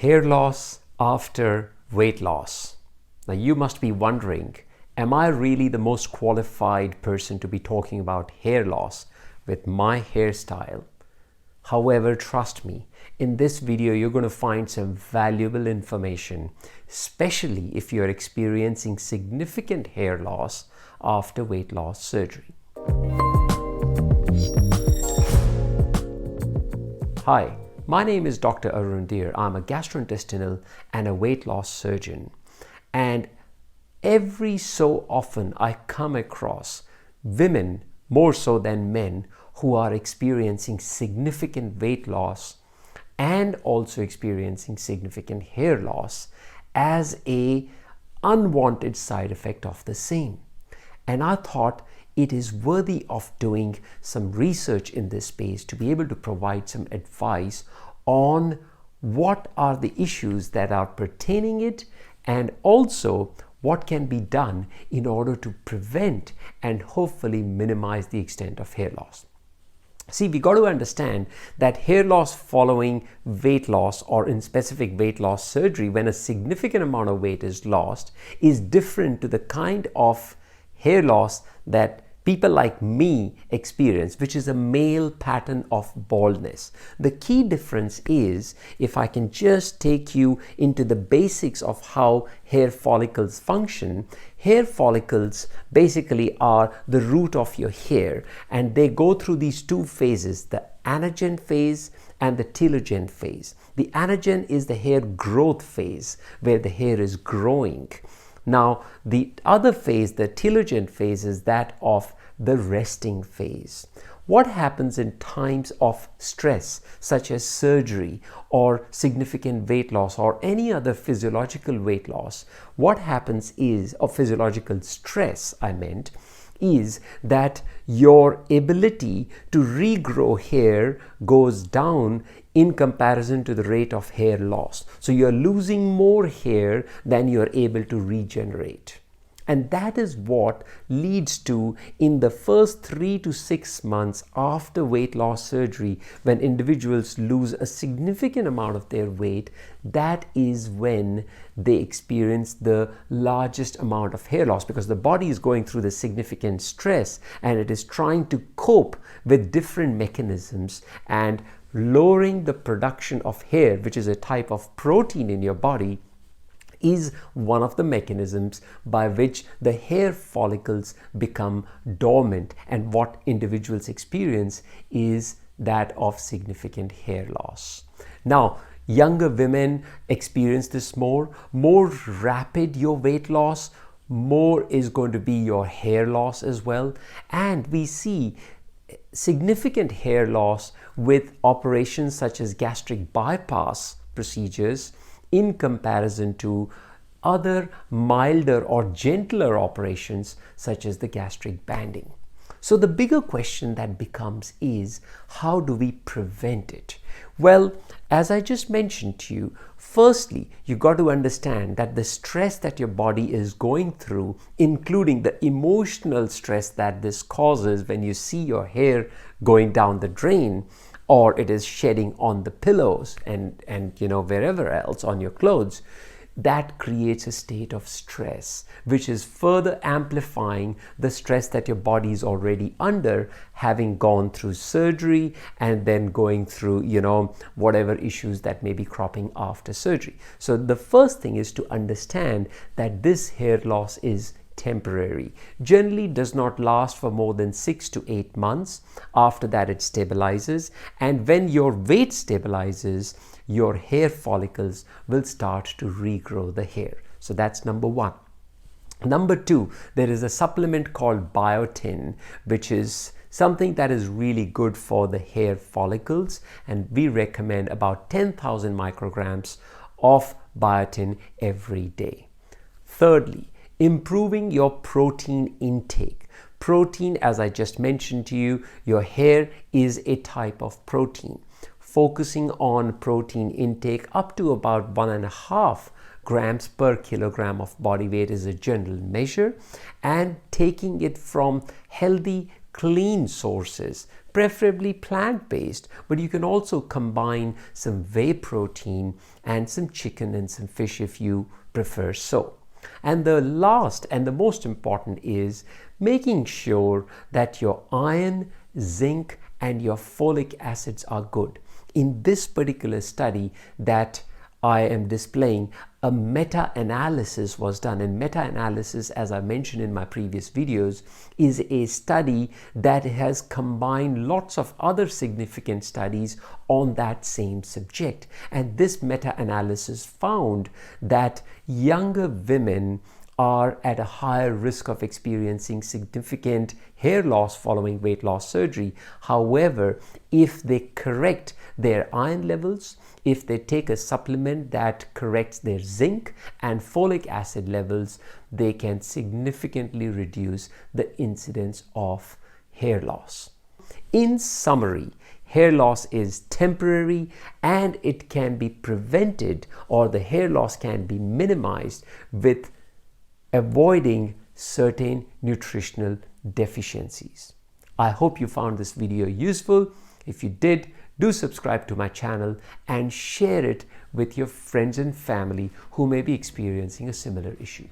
Hair loss after weight loss. Now you must be wondering, am I really the most qualified person to be talking about hair loss with my hairstyle? However, trust me, in this video you're going to find some valuable information, especially if you're experiencing significant hair loss after weight loss surgery. Hi, my name is Dr. Arun Dhir. I'm a gastrointestinal and a weight loss surgeon. And every so often I come across women, more so than men, who are experiencing significant weight loss and also experiencing significant hair loss as an unwanted side effect of the same. And I thought it is worthy of doing some research in this space to be able to provide some advice on what are the issues that are pertaining it, and also what can be done in order to prevent and hopefully minimize the extent of hair loss. See, we got to understand that hair loss following weight loss, or in specific weight loss surgery, when a significant amount of weight is lost, is different to the kind of hair loss that people like me experience, which is a male pattern of baldness. The key difference is, if I can just take you into the basics of how hair follicles function, hair follicles basically are the root of your hair, and they go through these two phases, the anagen phase and the telogen phase. The anagen is the hair growth phase, where the hair is growing. Now, the other phase, the telogen phase, is that of the resting phase. What happens in times of stress, such as surgery or significant weight loss or any other physiological weight loss? What happens is, or physiological stress, I meant, is that your ability to regrow hair goes down in comparison to the rate of hair loss. So you're losing more hair than you're able to regenerate. And that is what leads to, in the first 3 to 6 months after weight loss surgery, when individuals lose a significant amount of their weight, that is when they experience the largest amount of hair loss, because the body is going through the significant stress and it is trying to cope with different mechanisms, and lowering the production of hair, which is a type of protein in your body, is one of the mechanisms by which the hair follicles become dormant, and what individuals experience is that of significant hair loss. Now, younger women experience this more rapid your weight loss, more is going to be your hair loss as well. And we see significant hair loss with operations such as gastric bypass procedures in comparison to other milder or gentler operations such as the gastric banding. So the bigger question that becomes is, how do we prevent it? Well, as I just mentioned to you, firstly, you got to understand that the stress that your body is going through, including the emotional stress that this causes when you see your hair going down the drain, or it is shedding on the pillows and wherever else on your clothes, that creates a state of stress, which is further amplifying the stress that your body is already under, having gone through surgery and then going through, whatever issues that may be cropping after surgery. So the first thing is to understand that this hair loss is temporary, generally does not last for more than 6 to 8 months. After that, it stabilizes, and when your weight stabilizes, your hair follicles will start to regrow the hair. So that's number one. Number two, there is a supplement called biotin, which is something that is really good for the hair follicles, and we recommend about 10,000 micrograms of biotin every day. Thirdly, improving your protein intake. Protein, as I just mentioned to you, your hair is a type of protein. Focusing on protein intake up to about 1.5 grams per kilogram of body weight is a general measure, and taking it from healthy, clean sources, preferably plant-based, but you can also combine some whey protein and some chicken and some fish if you prefer so. And the last and the most important is making sure that your iron, zinc, and your folic acids are good. In this particular study that I am displaying, a meta-analysis was done, and meta-analysis, as I mentioned in my previous videos, is a study that has combined lots of other significant studies on that same subject. And this meta-analysis found that younger women are at a higher risk of experiencing significant hair loss following weight loss surgery. However, if they correct their iron levels, if they take a supplement that corrects their zinc and folic acid levels, they can significantly reduce the incidence of hair loss. In summary, hair loss is temporary and it can be prevented, or the hair loss can be minimized with avoiding certain nutritional deficiencies. I hope you found this video useful. If you did, do subscribe to my channel and share it with your friends and family who may be experiencing a similar issue.